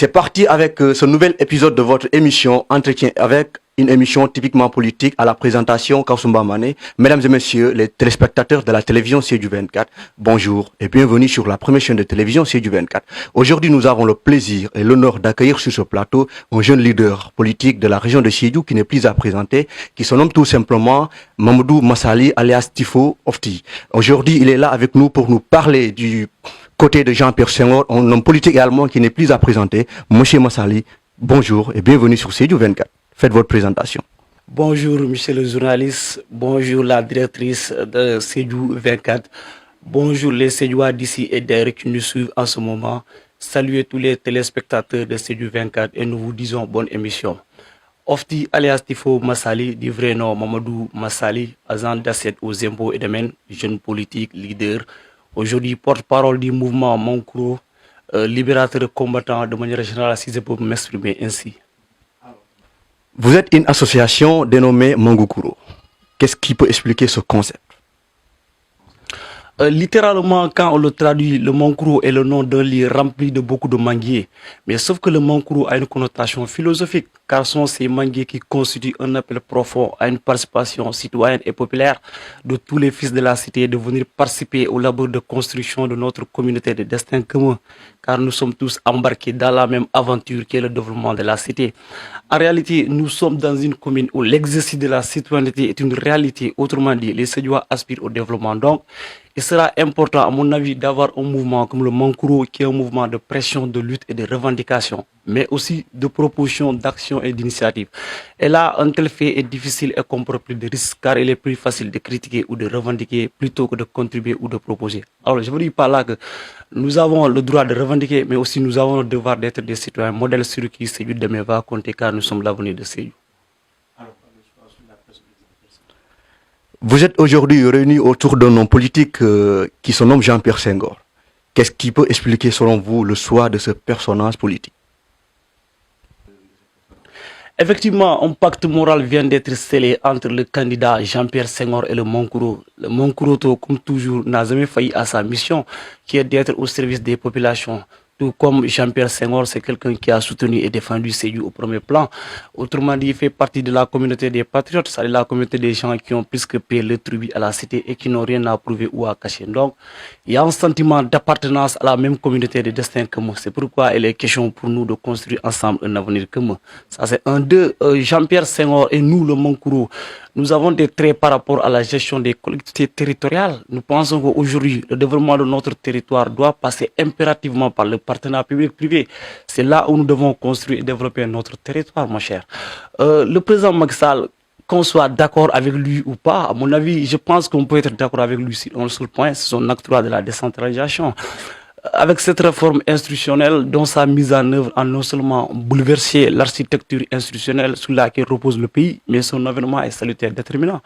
C'est parti avec ce nouvel épisode de votre émission Entretien avec, une émission typiquement politique à la présentation Kausumba Mané. Mesdames et messieurs, les téléspectateurs de la télévision Sédhiou 24, bonjour et bienvenue sur la première chaîne de télévision Sédhiou 24. Aujourd'hui, nous avons le plaisir et l'honneur d'accueillir sur ce plateau un jeune leader politique de la région de Sédhiou qui n'est plus à présenter, qui se nomme tout simplement Mamadou Massali alias Tifo Ofti. Aujourd'hui, il est là avec nous pour nous parler du côté de Jean-Pierre Senghor, un homme politique également qui n'est plus à présenter. Monsieur Massali, bonjour et bienvenue sur Sédhiou 24. Faites votre présentation. Bonjour monsieur le journaliste, bonjour la directrice de Sédhiou 24, bonjour les Sédhiouas d'ici et d'ailleurs qui nous suivent en ce moment. Saluez tous les téléspectateurs de Sédhiou 24 et nous vous disons bonne émission. Ofti alias Tifo Massali, du vrai nom Mamadou Massali, agent d'assiette aux impôts et domaines, jeune politique, leader. Aujourd'hui, porte-parole du mouvement Monkuro, libérateur combattant de manière générale, si je peux m'exprimer ainsi. Vous êtes une association dénommée Mangukuro. Qu'est-ce qui peut expliquer ce concept? Littéralement, quand on le traduit, le Monkuro est le nom d'un lieu rempli de beaucoup de manguiers. Mais sauf que le Monkuro a une connotation philosophique, car ce sont ces manguiers qui constituent un appel profond à une participation citoyenne et populaire de tous les fils de la cité de venir participer au labeur de construction de notre communauté de destin commun, car nous sommes tous embarqués dans la même aventure qui est le développement de la cité. En réalité, nous sommes dans une commune où l'exercice de la citoyenneté est une réalité. Autrement dit, les Sédhiouas aspirent au développement. Donc, il sera important, à mon avis, d'avoir un mouvement comme le Monkuro, qui est un mouvement de pression, de lutte et de revendication, mais aussi de proposition, d'action et d'initiative. Et là, un tel fait est difficile et comporte plus de risques, car il est plus facile de critiquer ou de revendiquer plutôt que de contribuer ou de proposer. Alors, je veux dire par là que nous avons le droit de revendiquer, mais aussi nous avons le devoir d'être des citoyens modèles sur qui Sédhiou demain va compter, car nous sommes l'avenir de Sédhiou. Vous êtes aujourd'hui réunis autour d'un homme politique qui se nomme Jean-Pierre Senghor. Qu'est-ce qui peut expliquer selon vous le choix de ce personnage politique? Effectivement, un pacte moral vient d'être scellé entre le candidat Jean-Pierre Senghor et le Monkuro. Le Monkuro, comme toujours, n'a jamais failli à sa mission, qui est d'être au service des populations. Tout comme Jean-Pierre Senghor, c'est quelqu'un qui a soutenu et défendu Sédhiou au premier plan. Autrement dit, il fait partie de la communauté des patriotes, c'est-à-dire la communauté des gens qui ont plus que payé le tribut à la cité et qui n'ont rien à prouver ou à cacher. Donc, il y a un sentiment d'appartenance à la même communauté de destin que moi. C'est pourquoi il est question pour nous de construire ensemble un avenir commun. Ça, c'est un d'eux. Jean-Pierre Senghor et nous, le Monkuro, nous avons des traits par rapport à la gestion des collectivités territoriales. Nous pensons qu'aujourd'hui, le développement de notre territoire doit passer impérativement par le partenariat public-privé. C'est là où nous devons construire et développer notre territoire, mon cher. Le président Macky Sall, qu'on soit d'accord avec lui ou pas, à mon avis, je pense qu'on peut être d'accord avec lui sur un seul point, c'est son acte de la décentralisation. Avec cette réforme institutionnelle dont sa mise en œuvre a non seulement bouleversé l'architecture institutionnelle sur laquelle repose le pays, mais son avènement est salutaire déterminant.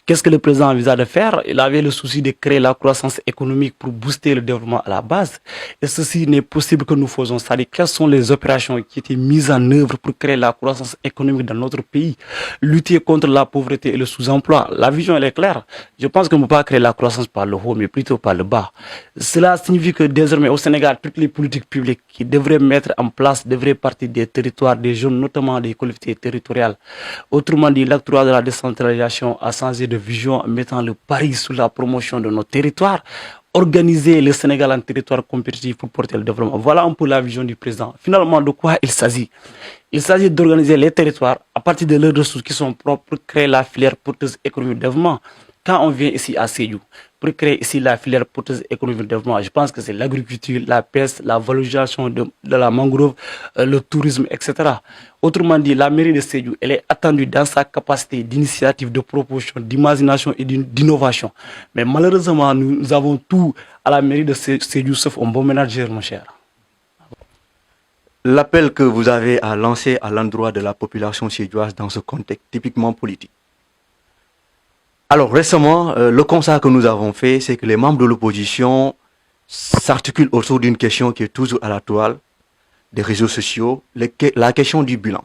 Qu'est-ce que le président envisage de faire? Il avait le souci de créer la croissance économique pour booster le développement à la base. Et ceci n'est possible que nous faisons. C'est-à-dire, quelles sont les opérations qui étaient mises en œuvre pour créer la croissance économique dans notre pays? Lutter contre la pauvreté et le sous-emploi. La vision, elle est claire. Je pense qu'on ne peut pas créer la croissance par le haut, mais plutôt par le bas. Cela signifie que désormais, au Sénégal, toutes les politiques publiques qui devraient mettre en place devraient partir des territoires, des jeunes, notamment des collectivités territoriales. Autrement dit, l'acte 3 de la décentralisation a changé de vision en mettant le pari sur la promotion de nos territoires, organiser le Sénégal en territoire compétitif pour porter le développement. Voilà un peu la vision du président. Finalement, de quoi il s'agit? Il s'agit d'organiser les territoires à partir de leurs ressources qui sont propres pour créer la filière porteuse économique de développement. Quand on vient ici à Sédhiou, pour créer ici la filière porteuse économique de développement, je pense que c'est l'agriculture, la pêche, la valorisation de la mangrove, le tourisme, etc. Autrement dit, la mairie de Sédhiou, elle est attendue dans sa capacité d'initiative, de proposition, d'imagination et d'innovation. Mais malheureusement, nous avons tout à la mairie de Sédhiou, sauf un bon manager, mon cher. L'appel que vous avez à lancer à l'endroit de la population sédhiouase dans ce contexte typiquement politique. Alors récemment, le constat que nous avons fait, c'est que les membres de l'opposition s'articulent autour d'une question qui est toujours à la toile des réseaux sociaux, la question du bilan.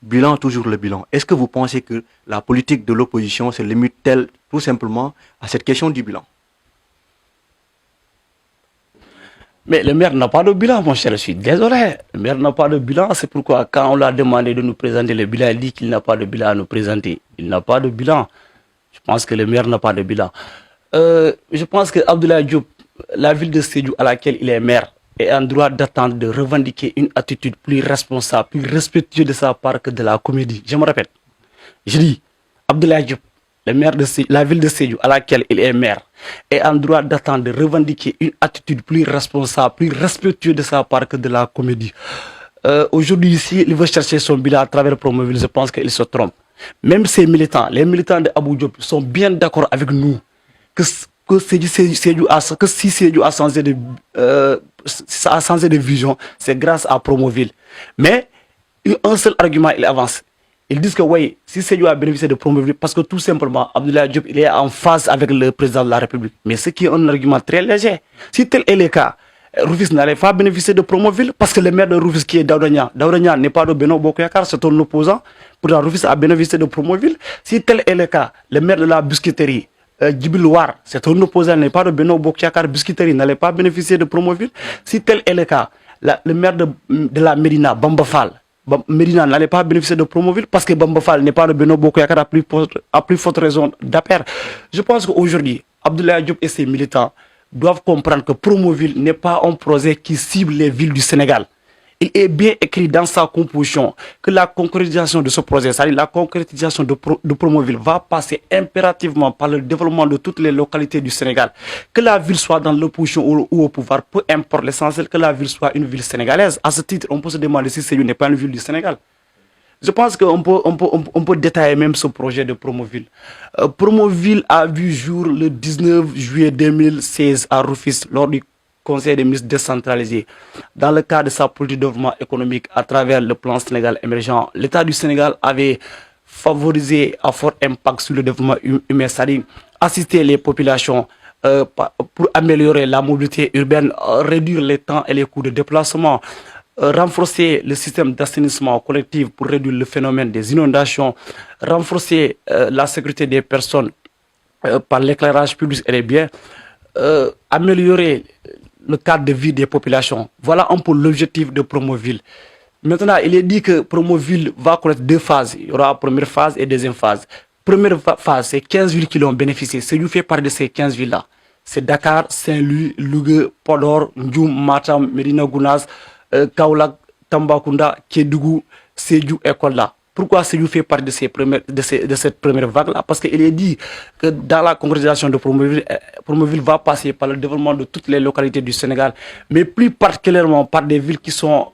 Bilan, toujours le bilan. Est-ce que vous pensez que la politique de l'opposition se limite-t-elle tout simplement à cette question du bilan? Mais le maire n'a pas de bilan, mon cher, je suis désolé. Le maire n'a pas de bilan, c'est pourquoi quand on l'a demandé de nous présenter le bilan, il dit qu'il n'a pas de bilan à nous présenter. Il n'a pas de bilan. Je pense que le maire n'a pas de bilan. Je pense que Abdoulaye Diop, la ville de Sédhiou à laquelle il est maire, est en droit d'attendre de revendiquer une attitude plus responsable, plus respectueuse de sa part que de la comédie. Je me répète. Je dis, Abdoulaye Diop, le maire de la ville de Sédhiou à laquelle il est maire, est en droit d'attendre de revendiquer une attitude plus responsable, plus respectueuse de sa part que de la comédie. Aujourd'hui, ici, il veut chercher son bilan à travers Promoville, je pense qu'il se trompe. Même ces militants, les militants de Abou Diop sont bien d'accord avec nous que si Sédhiou a changé de vision, c'est grâce à Promoville. Mais un seul argument, il avance. Ils disent que oui, si Sédhiou a bénéficié de Promoville, parce que tout simplement, Abdoulaye Diop il est en phase avec le président de la République. Mais ce qui est un argument très léger. Si tel est le cas, Rufisque n'allait pas bénéficier de Promoville parce que le maire de Rufisque qui est Daouda Niang n'est pas de Beno Bokoyakar, c'est un opposant. Pourtant, Rufisque a bénéficié de Promoville. Si tel est le cas, le maire de la Biscuiterie, Djibril War, c'est un opposant, n'est pas de Beno Bokoyakar, Biscuiterie n'allait pas bénéficier de Promoville. Si tel est le cas, le maire de la Médina, Bamba Fall, Médina n'allait pas bénéficier de Promoville parce que Bamba Fall n'est pas de Beno Bokoyakar à plus forte raison d'appel. Je pense qu'aujourd'hui, Abdoulaye Diop et ses militants doivent comprendre que Promoville n'est pas un projet qui cible les villes du Sénégal. Il est bien écrit dans sa composition que la concrétisation de ce projet, c'est-à-dire la concrétisation de Promoville, va passer impérativement par le développement de toutes les localités du Sénégal. Que la ville soit dans l'opposition ou au pouvoir, peu importe, l'essentiel que la ville soit une ville sénégalaise. À ce titre, on peut se demander si Sédhiou n'est pas une ville du Sénégal. Je pense qu'on peut détailler même ce projet de Promoville. Promoville a vu jour le 19 juillet 2016 à Rufisque lors du Conseil des ministres décentralisé. Dans le cadre de sa politique de développement économique à travers le plan Sénégal émergent, l'État du Sénégal avait favorisé à fort impact sur le développement humain, c'est-à-dire assister les populations pour améliorer la mobilité urbaine, réduire les temps et les coûts de déplacement, renforcer le système d'assainissement collectif pour réduire le phénomène des inondations, renforcer la sécurité des personnes par l'éclairage public et les biens, améliorer le cadre de vie des populations. Voilà un peu l'objectif de Promoville. Maintenant, il est dit que Promoville va connaître deux phases. Il y aura la première phase et la deuxième phase. Première phase, c'est 15 villes qui l'ont bénéficié. Sédhiou fait partie de ces 15 villes-là. C'est Dakar, Saint-Louis, Louga, Podor, Ndioum, Matam, Médina Gounass, Kaolack, Tambacounda, Kédougou, Sédhiou et Kolda. Pourquoi Sédhiou fait partie de cette première vague-là? Parce qu'il est dit que dans la concrétisation de Promoville va passer par le développement de toutes les localités du Sénégal, mais plus particulièrement par des villes qui sont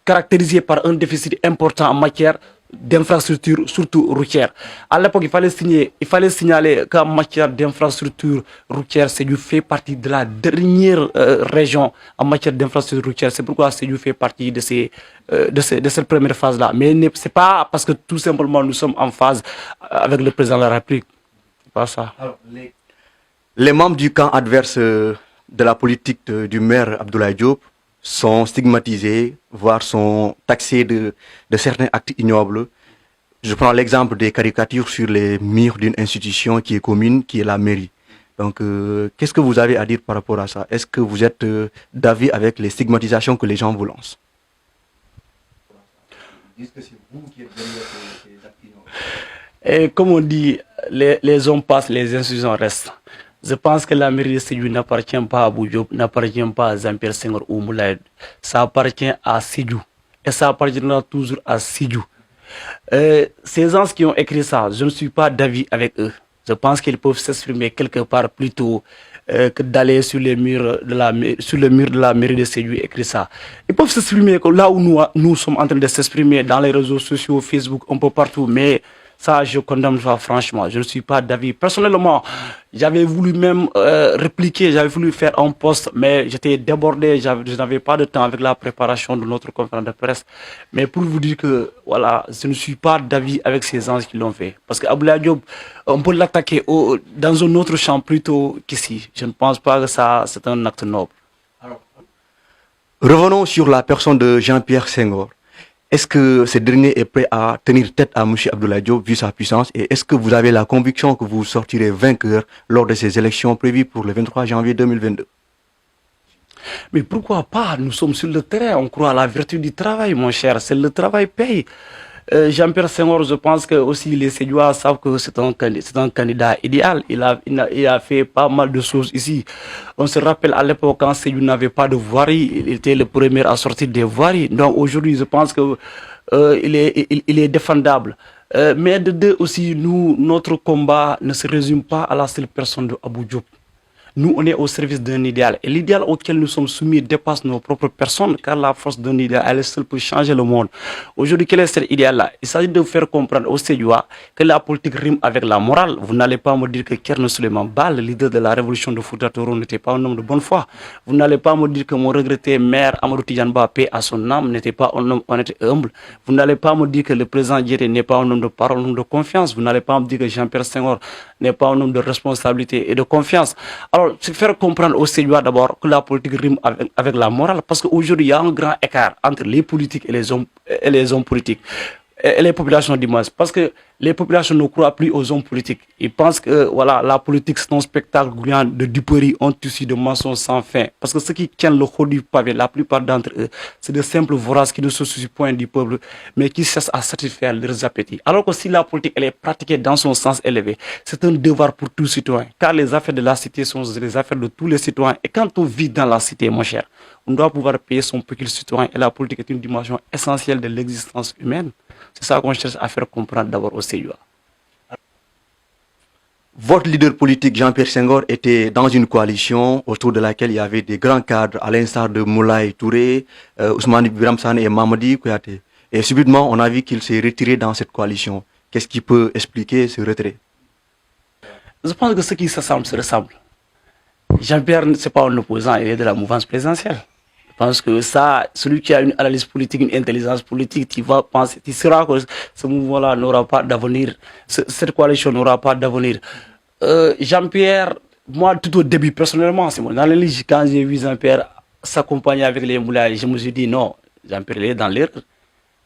caractérisées par un déficit important en matière d'infrastructures, surtout routières. À l'époque, il fallait signaler qu'en matière d'infrastructures routières, Sédhiou fait partie de la dernière région en matière d'infrastructures routières. C'est pourquoi Sédhiou fait partie de cette première phase-là. Mais ce n'est pas parce que tout simplement nous sommes en phase avec le président de la République. C'est pas ça. Alors, les membres du camp adverse de la politique du maire Abdoulaye Diop sont stigmatisés, voire sont taxés de certains actes ignobles. Je prends l'exemple des caricatures sur les murs d'une institution qui est commune, qui est la mairie. Donc, qu'est-ce que vous avez à dire par rapport à ça? Est-ce que vous êtes d'avis avec les stigmatisations que les gens vous lancent? Et comme on dit, les hommes passent, les institutions restent. Je pense que la mairie de Sédhiou n'appartient pas à Abou Diop, n'appartient pas à Jean-Pierre Senghor ou Moulay. Ça appartient à Sédhiou. Et ça appartiendra toujours à Sédhiou. Ces gens qui ont écrit ça, je ne suis pas d'avis avec eux. Je pense qu'ils peuvent s'exprimer quelque part plutôt que d'aller sur le mur de la mairie de Sédhiou et écrire ça. Ils peuvent s'exprimer là où nous sommes en train de s'exprimer, dans les réseaux sociaux, Facebook, un peu partout, mais ça, je condamne ça franchement. Je ne suis pas d'avis. Personnellement, j'avais voulu même répliquer, j'avais voulu faire un post, mais j'étais débordé, je n'avais pas de temps avec la préparation de notre conférence de presse. Mais pour vous dire que, voilà, je ne suis pas d'avis avec ces gens qui l'ont fait. Parce qu'Abdoulaye Diop, on peut l'attaquer dans un autre champ plutôt qu'ici. Je ne pense pas que ça, c'est un acte noble. Alors, revenons sur la personne de Jean-Pierre Senghor. Est-ce que ce dernier est prêt à tenir tête à M. Abdoulaye Diop vu sa puissance? Et est-ce que vous avez la conviction que vous sortirez vainqueur lors de ces élections prévues pour le 23 janvier 2022? Mais pourquoi pas? Nous sommes sur le terrain, on croit à la vertu du travail, mon cher. C'est le travail paye. Jean-Pierre Senghor, je pense que aussi les Sédiois savent que c'est un candidat idéal. Il a fait pas mal de choses ici. On se rappelle à l'époque quand Sédiou n'avait pas de voirie, il était le premier à sortir des voiries. Donc aujourd'hui, je pense que il est défendable. Mais de deux aussi, notre combat ne se résume pas à la seule personne de Abou Diop. Nous, on est au service d'un idéal. Et l'idéal auquel nous sommes soumis dépasse nos propres personnes, car la force d'un idéal, elle seule peut changer le monde. Aujourd'hui, quel est cet idéal-là? Il s'agit de faire comprendre aux Sédiois que la politique rime avec la morale. Vous n'allez pas me dire que Kerno Suleiman Ba, le leader de la révolution de Fouta Toro, n'était pas un homme de bonne foi. Vous n'allez pas me dire que mon regretté maire Amadou Tidiane Ba, paix à son âme, n'était pas un homme honnête et humble. Vous n'allez pas me dire que le président Diété n'est pas un homme de parole, un homme de confiance. Vous n'allez pas me dire que Jean-Pierre Senghor n'est pas un homme de responsabilité et de confiance. Alors, c'est faire comprendre aux Sédiois d'abord que la politique rime avec la morale, parce qu'aujourd'hui, il y a un grand écart entre les politiques et les hommes politiques. Et les populations du moins, parce que les populations ne croient plus aux hommes politiques. Ils pensent que voilà, la politique c'est un spectacle grouillant de duperies, un tissu de mensonges sans fin. Parce que ceux qui tiennent le haut du pavé, la plupart d'entre eux, c'est de simples voraces qui ne se soucient point du peuple, mais qui cherchent à satisfaire leurs appétits. Alors que si la politique elle est pratiquée dans son sens élevé, c'est un devoir pour tout citoyen. Car les affaires de la cité sont les affaires de tous les citoyens. Et quand on vit dans la cité, mon cher, on doit pouvoir payer son pécule citoyen. Et la politique est une dimension essentielle de l'existence humaine. C'est ça qu'on cherche à faire comprendre d'abord aux Sédiois. Votre leader politique, Jean-Pierre Senghor, était dans une coalition autour de laquelle il y avait des grands cadres, à l'instar de Moulay Touré, Ousmane Biram Sané et Mamadi Kouyaté. Et subitement, on a vu qu'il s'est retiré dans cette coalition. Qu'est-ce qui peut expliquer ce retrait? Je pense que ceux qui s'assemblent se ressemblent. Jean-Pierre, ce n'est pas un opposant, il est de la mouvance présidentielle. Je pense que ça, celui qui a une analyse politique, une intelligence politique, tu vas penser, tu sauras que ce mouvement-là n'aura pas d'avenir, cette coalition n'aura pas d'avenir. Jean-Pierre, moi, tout au début, personnellement, c'est mon analyse. Quand j'ai vu Jean-Pierre s'accompagner avec les moulins, je me suis dit non, Jean-Pierre il est dans l'air.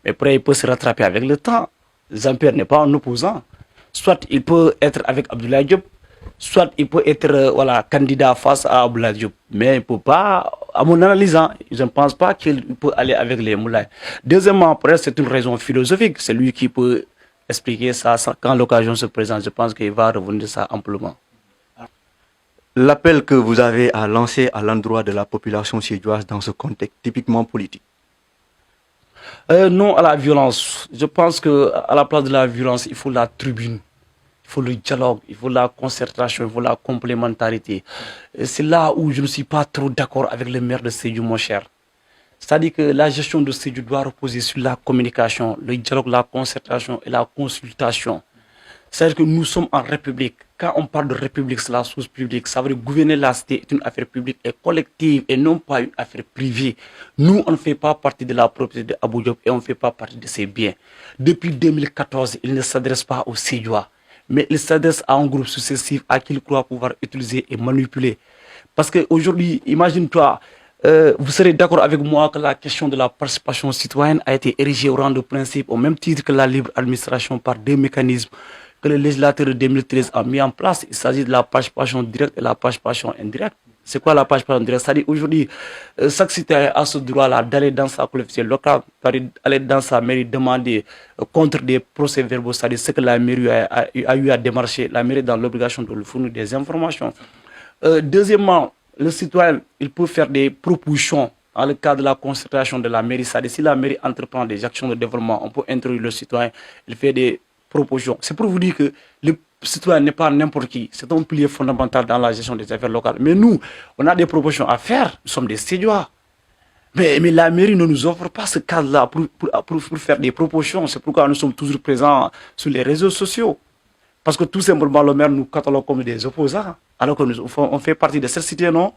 Mais après, il peut se rattraper avec le temps. Jean-Pierre n'est pas un opposant. Soit il peut être avec Abdoulaye Diop, soit il peut être candidat face à Abdoulaye Diop. Mais il ne peut pas, à mon analyse, je ne pense pas qu'il peut aller avec les moulins. Deuxièmement, après, c'est une raison philosophique. C'est lui qui peut expliquer ça quand l'occasion se présente. Je pense qu'il va revenir ça amplement. L'appel que vous avez à lancer à l'endroit de la population sédioise dans ce contexte typiquement politique? Non à la violence. Je pense qu'à la place de la violence, il faut la tribune. Il faut le dialogue, il faut la concertation, il faut la complémentarité. C'est là où je ne suis pas trop d'accord avec le maire de Sédhiou, mon cher. C'est-à-dire que la gestion de Sédhiou doit reposer sur la communication, le dialogue, la concertation et la consultation. C'est-à-dire que nous sommes en république. Quand on parle de république, c'est la chose publique. Ça veut dire que gouverner la cité est une affaire publique et collective et non pas une affaire privée. Nous, on ne fait pas partie de la propriété d'Abou Diop et on ne fait pas partie de ses biens. Depuis 2014, il ne s'adresse pas aux Sédiois, mais il s'adresse à un groupe successif à qui il croit pouvoir utiliser et manipuler. Parce qu'aujourd'hui, imagine-toi, vous serez d'accord avec moi que la question de la participation citoyenne a été érigée au rang de principe au même titre que la libre administration par deux mécanismes que le législateur de 2013 a mis en place. Il s'agit de la participation directe et la participation indirecte. C'est quoi la participation indirecte? C'est-à-dire aujourd'hui, chaque citoyen a ce droit-là d'aller dans sa collectivité locale, d'aller dans sa mairie demander contre des procès-verbaux, c'est-à-dire ce que la mairie a eu à démarcher. La mairie est dans l'obligation de lui fournir des informations. Deuxièmement, le citoyen, il peut faire des propositions dans le cadre de la concertation de la mairie. C'est-à-dire si la mairie entreprend des actions de développement, on peut introduire le citoyen, il fait des propositions. C'est pour vous dire que le citoyen n'est pas n'importe qui. C'est un pilier fondamental dans la gestion des affaires locales. Mais nous, on a des propositions à faire. Nous sommes des Sédiois. Mais la mairie ne nous offre pas ce cadre-là pour faire des propositions. C'est pourquoi nous sommes toujours présents sur les réseaux sociaux. Parce que tout simplement, le maire nous catalogue comme des opposants. Alors que on fait partie de cette cité, non?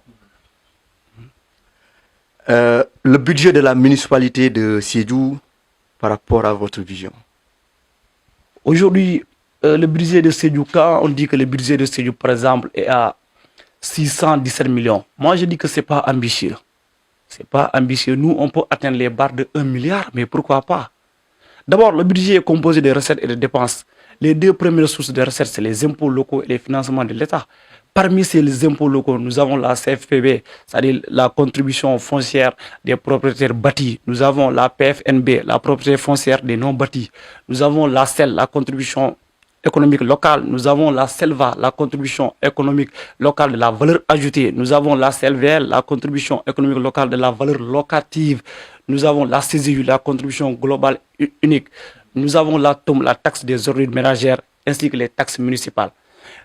Le budget de la municipalité de Sédhiou par rapport à votre vision? Aujourd'hui, le budget de Sédhiou, quand on dit que le budget de Sédhiou, par exemple, est à 617 millions, moi je dis que ce n'est pas ambitieux. Ce n'est pas ambitieux. Nous, on peut atteindre les barres de 1 milliard, mais pourquoi pas? D'abord, le budget est composé de recettes et de dépenses. Les deux premières sources de recettes, c'est les impôts locaux et les financements de l'État. Parmi ces impôts locaux, nous avons la CFPB, c'est-à-dire la contribution foncière des propriétaires bâtis. Nous avons la PFNB, la propriété foncière des non-bâtis. Nous avons la CEL, la contribution économique locale. Nous avons la CELVA, la contribution économique locale de la valeur ajoutée. Nous avons la CLVL, la contribution économique locale de la valeur locative. Nous avons la CZU, la contribution globale unique. Nous avons la TOM, la taxe des ordures ménagères, ainsi que les taxes municipales.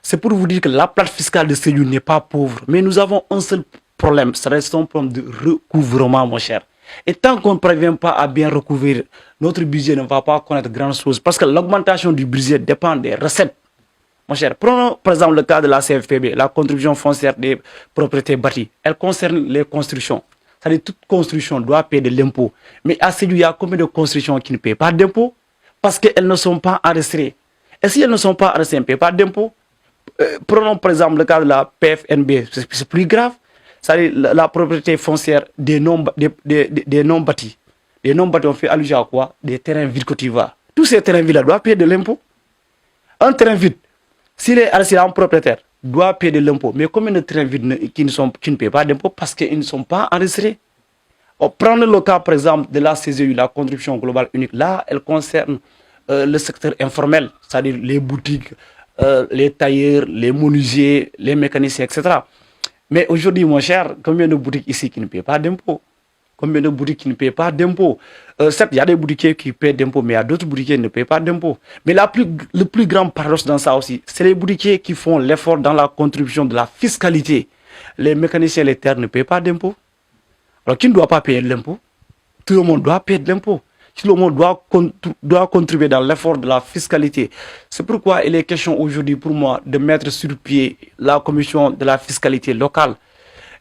C'est pour vous dire que la plate fiscale de Sédhiou n'est pas pauvre. Mais nous avons un seul problème, ça reste un problème de recouvrement, mon cher. Et tant qu'on ne parvient pas à bien recouvrir, notre budget ne va pas connaître grand chose. Parce que l'augmentation du budget dépend des recettes. Mon cher, prenons par exemple le cas de la CFPB, la contribution foncière des propriétés bâties. Elle concerne les constructions. C'est-à-dire toute construction doit payer de l'impôt. Mais à Sédhiou, il y a combien de constructions qui ne paient pas d'impôt? Parce qu'elles ne sont pas enregistrées. Et si elles ne sont pas enregistrées, elles ne paient pas d'impôt. Prenons par exemple le cas de la PFNB, c'est plus grave. C'est-à-dire la propriété foncière des non-bâtis. Les non-bâtis, on fait allusion à quoi? Des terrains vides que tu vois. Tous ces terrains vides-là doivent payer de l'impôt. Un terrain vide, s'il est assis en propriétaire, doit payer de l'impôt. Mais combien de terrains vides qui ne paient pas d'impôt parce qu'ils ne sont pas enregistrés? Prenons le cas par exemple de la CZU, la contribution globale unique. Là, elle concerne le secteur informel, c'est-à-dire les boutiques, les tailleurs, les menuisiers, les mécaniciens, etc. Mais aujourd'hui, mon cher, combien de boutiques ici qui ne paient pas d'impôts? Combien de boutiques qui ne paient pas d'impôts? Certes, il y a des boutiquiers qui paient d'impôts, mais il y a d'autres boutiquiers qui ne paient pas d'impôts. Mais le plus grand paradoxe dans ça aussi, c'est les boutiquiers qui font l'effort dans la contribution de la fiscalité. Les mécaniciens et les terres ne paient pas d'impôts. Alors, qui ne doit pas payer de l'impôt? Tout le monde doit payer de l'impôt. Tout le monde doit contribuer dans l'effort de la fiscalité. C'est pourquoi il est question aujourd'hui pour moi de mettre sur pied la commission de la fiscalité locale.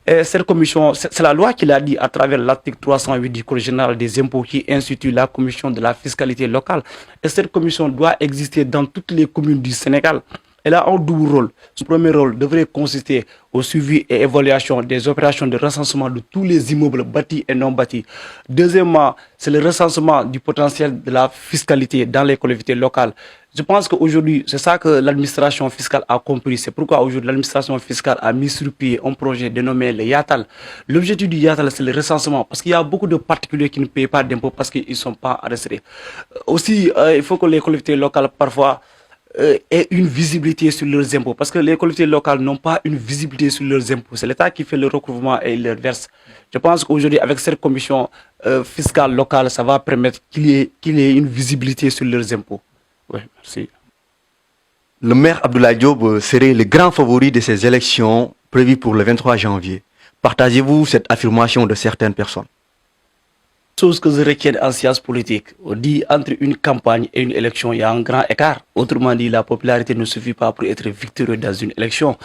Et cette commission, c'est la loi qui l'a dit à travers l'article 308 du Code général des impôts qui institue la commission de la fiscalité locale. Et cette commission doit exister dans toutes les communes du Sénégal. Elle a un double rôle. Son premier rôle devrait consister au suivi et évaluation des opérations de recensement de tous les immeubles bâtis et non bâtis. Deuxièmement, c'est le recensement du potentiel de la fiscalité dans les collectivités locales. Je pense qu'aujourd'hui, c'est ça que l'administration fiscale a compris. C'est pourquoi aujourd'hui l'administration fiscale a mis sur pied un projet dénommé le YATAL. L'objectif du YATAL, c'est le recensement. Parce qu'il y a beaucoup de particuliers qui ne payent pas d'impôts parce qu'ils ne sont pas enregistrés. Aussi, il faut que les collectivités locales, parfois, aient une visibilité sur leurs impôts. Parce que les collectivités locales n'ont pas une visibilité sur leurs impôts. C'est l'État qui fait le recouvrement et il leur verse. Je pense qu'aujourd'hui, avec cette commission fiscale locale, ça va permettre qu'il y ait une visibilité sur leurs impôts. Oui, merci. Le maire Abdoulaye Diop serait le grand favori de ces élections prévues pour le 23 janvier. Partagez-vous cette affirmation de certaines personnes? Chose que je retiens en sciences politiques, on dit entre une campagne et une élection, il y a un grand écart. Autrement dit, la popularité ne suffit pas pour être victorieux dans une élection.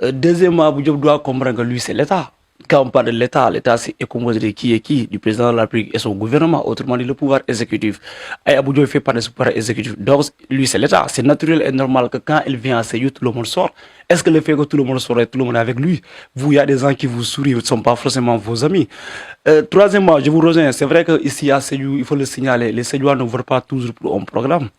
Deuxièmement, Abdoulaye Diop doit comprendre que lui, c'est l'État. Quand on parle de l'État, l'État c'est composé de qui est qui, du président de la République et son gouvernement, autrement dit le pouvoir exécutif. Et Abdoulaye Diop fait partie de ce pouvoir exécutif. Donc lui c'est l'État. C'est naturel et normal que quand il vient à Sédhiou, tout le monde sort. Est-ce que le fait que tout le monde sort et tout le monde est avec lui, vous, il y a des gens qui vous sourient, ne sont pas forcément vos amis. Troisièmement, je vous rejoins, c'est vrai qu'ici à Sédhiou, il faut le signaler, les Sédhiouans ne votent pas toujours pour un programme.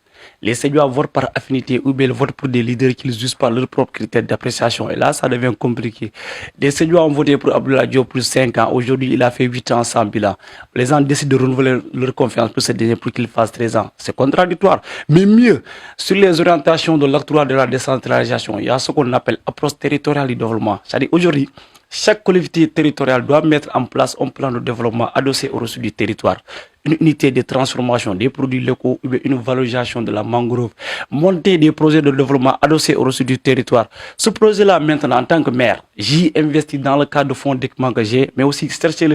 Les Sédhiouans votent par affinité ou bien ils votent pour des leaders qu'ils jugent par leurs propres critères d'appréciation. Et là, ça devient compliqué. Les Sédhiouans ont voté pour Abdoulaye Diop pour 5 ans. Aujourd'hui, il a fait 8 ans sans bilan. Les gens décident de renouveler leur confiance pour ce dernier pour qu'il fasse 13 ans. C'est contradictoire. Mais mieux, sur les orientations de l'octroi de la décentralisation, il y a ce qu'on appelle approche territoriale du développement. C'est-à-dire aujourd'hui, chaque collectivité territoriale doit mettre en place un plan de développement adossé aux ressources du territoire, une unité de transformation des produits locaux, une valorisation de la mangrove, monter des projets de développement adossés aux ressources du territoire. Ce projet-là, maintenant, en tant que maire, j'y investis dans le cadre de fonds d'équipement que j'ai, mais aussi rechercher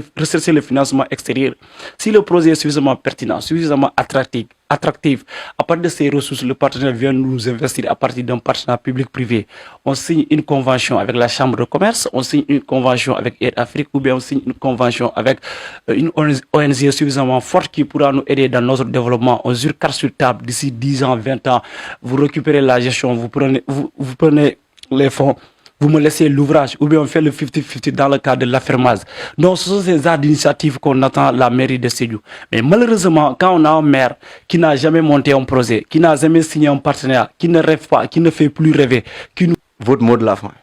le financement extérieur. Si le projet est suffisamment pertinent, suffisamment attractif, à partir de ces ressources, le partenaire vient nous investir à partir d'un partenariat public-privé. On signe une convention avec la Chambre de commerce, on signe une convention avec Aide Afrique ou bien on signe une convention avec une ONG suffisamment forte qui pourra nous aider dans notre développement. On jure carte sur table d'ici 10 ans, 20 ans. Vous récupérez la gestion, vous prenez les fonds. Vous me laissez l'ouvrage, ou bien on fait le 50-50 dans le cadre de l'affermage. Donc, ce sont ces arts d'initiative qu'on attend à la mairie de Sédhiou. Mais malheureusement, quand on a un maire qui n'a jamais monté un projet, qui n'a jamais signé un partenariat, qui ne rêve pas, qui ne fait plus rêver, qui nous... Votre mot de la fin.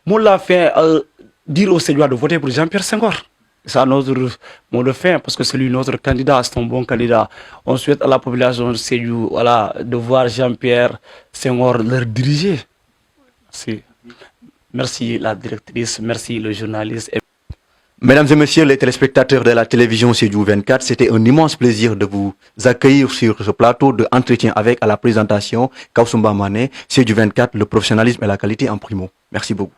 Moi, l'a fait dire aux Sédouas de voter pour Jean-Pierre Senghor. C'est notre mot de fin parce que c'est lui notre candidat, c'est un bon candidat. On souhaite à la population de Sédhiou voilà, de voir Jean-Pierre Senghor leur diriger. Merci. Merci la directrice, merci le journaliste. Mesdames et messieurs les téléspectateurs de la télévision Sédhiou 24, c'était un immense plaisir de vous accueillir sur ce plateau de entretien avec à la présentation Kaoussoumba Mané, Sédhiou 24, le professionnalisme et la qualité en primo. Merci beaucoup.